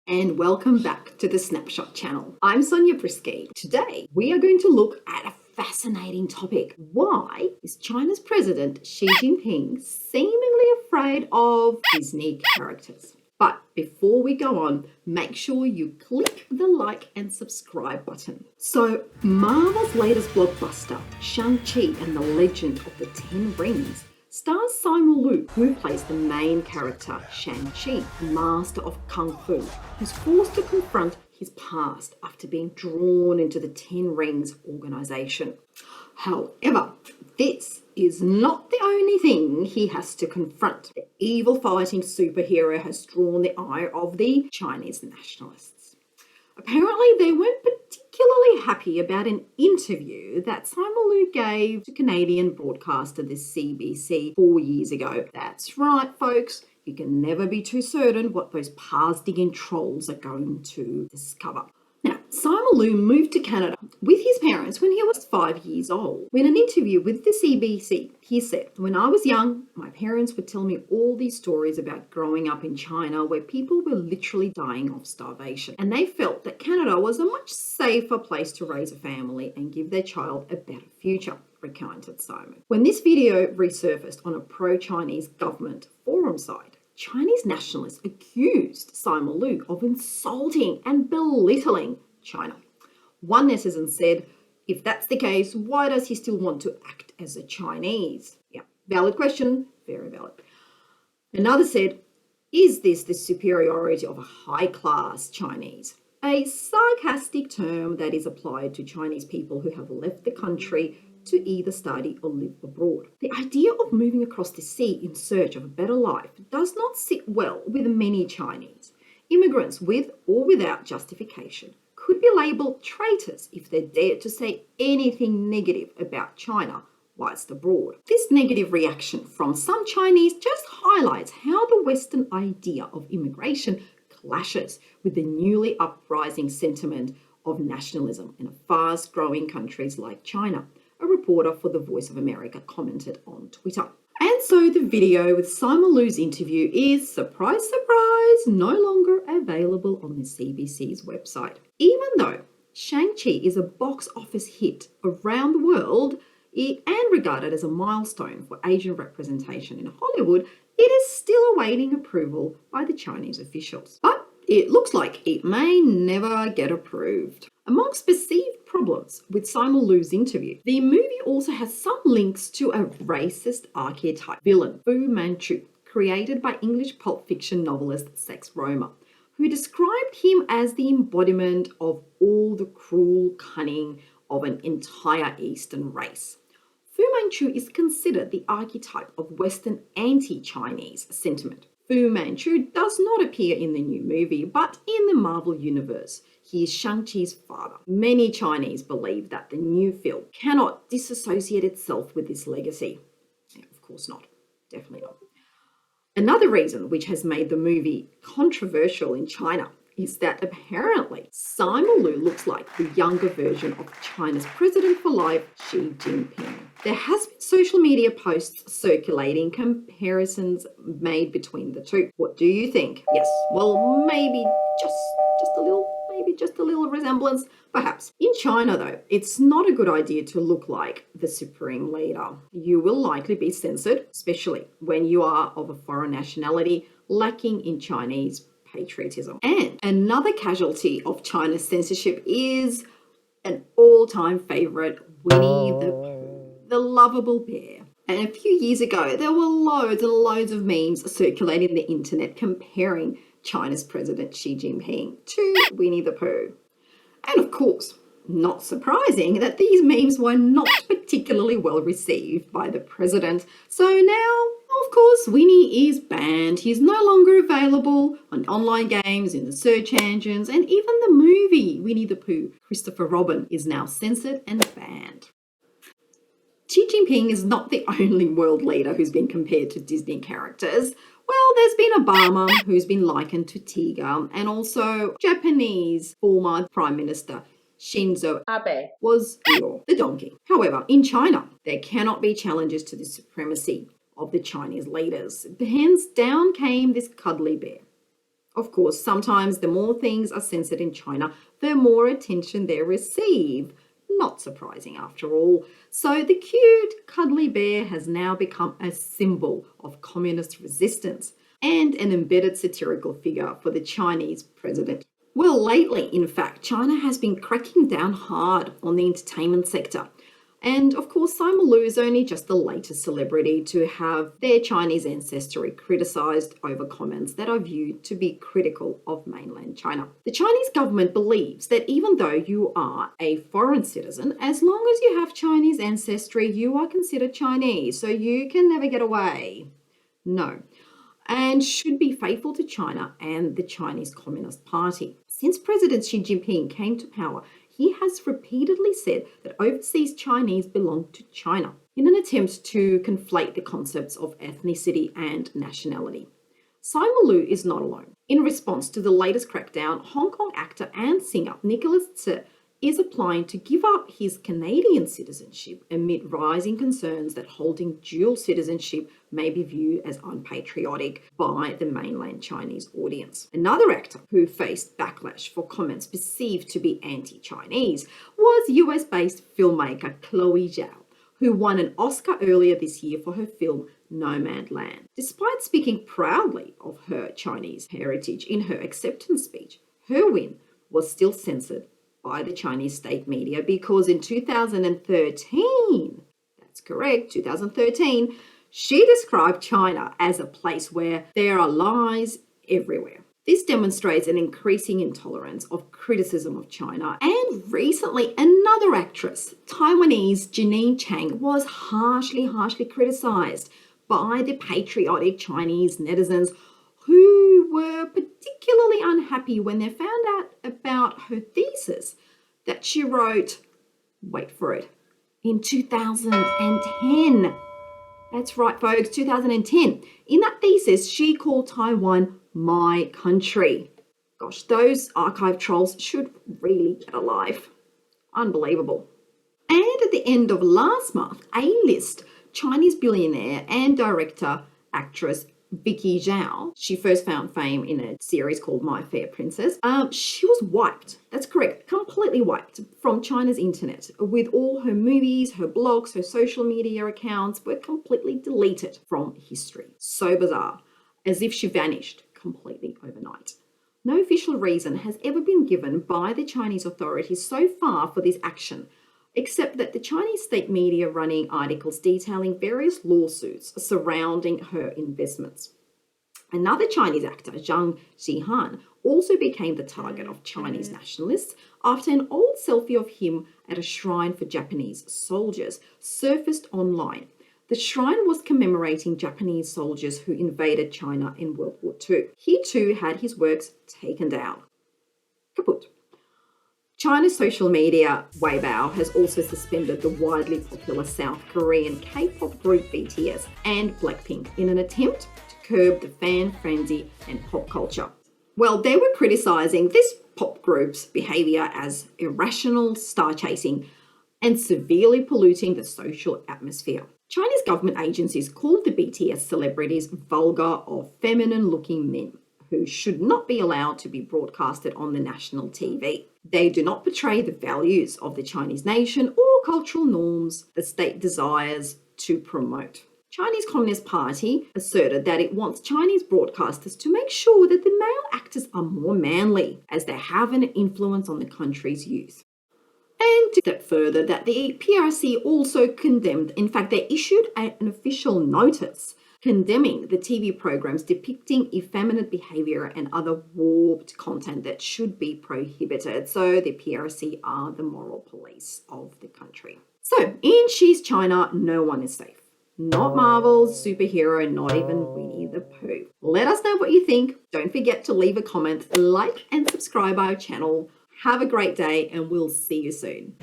And welcome back to the Snapshot channel. I'm Sonia Brisky. Today we are going to look at a fascinating topic. Why is China's president Xi Jinping seemingly afraid of Disney characters? But before we go on, make sure you click the like and subscribe button. So Marvel's latest blockbuster, Shang-Chi and the Legend of the Ten Rings, stars Simu Liu, who plays the main character, Shang-Chi, a master of Kung Fu, who's forced to confront his past after being drawn into the Ten Rings organization. However, this is not the only thing he has to confront. The evil fighting superhero has drawn the ire of the Chinese nationalists. Apparently, they weren't particularly happy about an interview that Simu Liu gave to Canadian broadcaster the CBC 4 years ago. That's right, folks. You can never be too certain what those path-digging trolls are going to discover. Now, Simu Liu moved to Canada with his parents when he was 5 years old. In an interview with the CBC, he said, "When I was young, my parents would tell me all these stories about growing up in China where people were literally dying of starvation. And they felt that Canada was a much safer place to raise a family and give their child a better future," recounted Simon. When this video resurfaced on a pro-Chinese government forum site, Chinese nationalists accused Simu Liu of insulting and belittling China. One netizen said, "If that's the case, why does he still want to act as a Chinese?" Yeah, valid question, very valid. Another said, "Is this the superiority of a high-class Chinese?" A sarcastic term that is applied to Chinese people who have left the country to either study or live abroad. The idea of moving across the sea in search of a better life does not sit well with many Chinese. Immigrants with or without justification could be labelled traitors if they dared to say anything negative about China whilst abroad. This negative reaction from some Chinese just highlights how the Western idea of immigration clashes with the newly uprising sentiment of nationalism in fast-growing countries like China, a reporter for The Voice of America commented on Twitter. And so the video with Simu Liu's interview is, surprise, surprise, no longer available on the CBC's website. Even though Shang-Chi is a box office hit around the world and regarded as a milestone for Asian representation in Hollywood, it is still awaiting approval by the Chinese officials. But it looks like it may never get approved. Amongst perceived problems with Simu Liu's interview, the movie also has some links to a racist archetype villain, Fu Manchu, created by English pulp fiction novelist Sax Rohmer, who described him as the embodiment of all the cruel cunning of an entire Eastern race. Fu Manchu is considered the archetype of Western anti-Chinese sentiment. Fu Manchu does not appear in the new movie, but in the Marvel universe, he is Shang-Chi's father. Many Chinese believe that the new film cannot disassociate itself with this legacy. Yeah, of course not. Definitely not. Another reason which has made the movie controversial in China is that apparently Simu Liu looks like the younger version of China's president for life, Xi Jinping. There has been social media posts circulating comparisons made between the two. What do you think? Yes, well, maybe just a little resemblance, perhaps. In China, though, it's not a good idea to look like the supreme leader. You will likely be censored, especially when you are of a foreign nationality, lacking in Chinese patriotism. And another casualty of China's censorship is an all-time favorite, Winnie the Pooh, the lovable bear. And a few years ago, there were loads and loads of memes circulating the internet comparing China's President Xi Jinping to Winnie the Pooh. And of course, not surprising that these memes were not particularly well received by the president. So now, of course, Winnie is banned. He's no longer available on online games, in the search engines, and even the movie Winnie the Pooh, Christopher Robin, is now censored and banned. Xi Jinping is not the only world leader who's been compared to Disney characters. Well, there's been Obama, who's been likened to Tiger, and also Japanese former Prime Minister Shinzo Abe was Eeyore, the donkey. However, in China, there cannot be challenges to the supremacy of the Chinese leaders. Hands down came this cuddly bear. Of course, sometimes the more things are censored in China, the more attention they receive. Not surprising after all. So the cute, cuddly bear has now become a symbol of communist resistance and an embedded satirical figure for the Chinese president. Well, lately, in fact, China has been cracking down hard on the entertainment sector. And of course, Simon Liu is only just the latest celebrity to have their Chinese ancestry criticised over comments that are viewed to be critical of mainland China. The Chinese government believes that even though you are a foreign citizen, as long as you have Chinese ancestry, you are considered Chinese, so you can never get away. No. And should be faithful to China and the Chinese Communist Party. Since President Xi Jinping came to power, he has repeatedly said that overseas Chinese belong to China in an attempt to conflate the concepts of ethnicity and nationality. Simon Liu is not alone. In response to the latest crackdown, Hong Kong actor and singer Nicholas Tse is applying to give up his Canadian citizenship amid rising concerns that holding dual citizenship may be viewed as unpatriotic by the mainland Chinese audience. Another actor who faced backlash for comments perceived to be anti-Chinese was US-based filmmaker Chloe Zhao, who won an Oscar earlier this year for her film Nomadland. Despite speaking proudly of her Chinese heritage in her acceptance speech, her win was still censored by the Chinese state media because in 2013, that's correct, 2013, she described China as a place where there are lies everywhere. This demonstrates an increasing intolerance of criticism of China. And recently, another actress, Taiwanese Janine Chang, was harshly criticized by the patriotic Chinese netizens who were particularly unhappy when they found out about her thesis that she wrote, wait for it, in 2010. That's right, folks, 2010. In that thesis, she called Taiwan my country. Gosh, those archive trolls should really get a life. Unbelievable. And at the end of last month, A-list Chinese billionaire and director actress Vicky Zhao, she first found fame in a series called My Fair Princess. She was wiped, that's correct, completely wiped from China's internet, with all her movies, her blogs, her social media accounts were completely deleted from history. So bizarre, as if she vanished completely overnight. No official reason has ever been given by the Chinese authorities so far for this action, except that the Chinese state media running articles detailing various lawsuits surrounding her investments. Another Chinese actor, Zhang Zihan, also became the target of Chinese nationalists after an old selfie of him at a shrine for Japanese soldiers surfaced online. The shrine was commemorating Japanese soldiers who invaded China in World War II. He too had his works taken down. Kaput. China's social media Weibo has also suspended the widely popular South Korean K-pop group BTS and Blackpink in an attempt to curb the fan frenzy and pop culture. Well, they were criticizing this pop group's behavior as irrational star chasing and severely polluting the social atmosphere. Chinese government agencies called the BTS celebrities vulgar or feminine-looking men who should not be allowed to be broadcasted on the national TV. They do not portray the values of the Chinese nation or cultural norms the state desires to promote. Chinese Communist Party asserted that it wants Chinese broadcasters to make sure that the male actors are more manly, as they have an influence on the country's youth. And to step further, that the PRC also condemned, in fact, they issued an official notice condemning the TV programs depicting effeminate behavior and other warped content that should be prohibited. So the PRC are the moral police of the country. So in Xi's China, no one is safe. Not Marvel's superhero, not even Winnie the Pooh. Let us know what you think. Don't forget to leave a comment, like and subscribe our channel. Have a great day and we'll see you soon.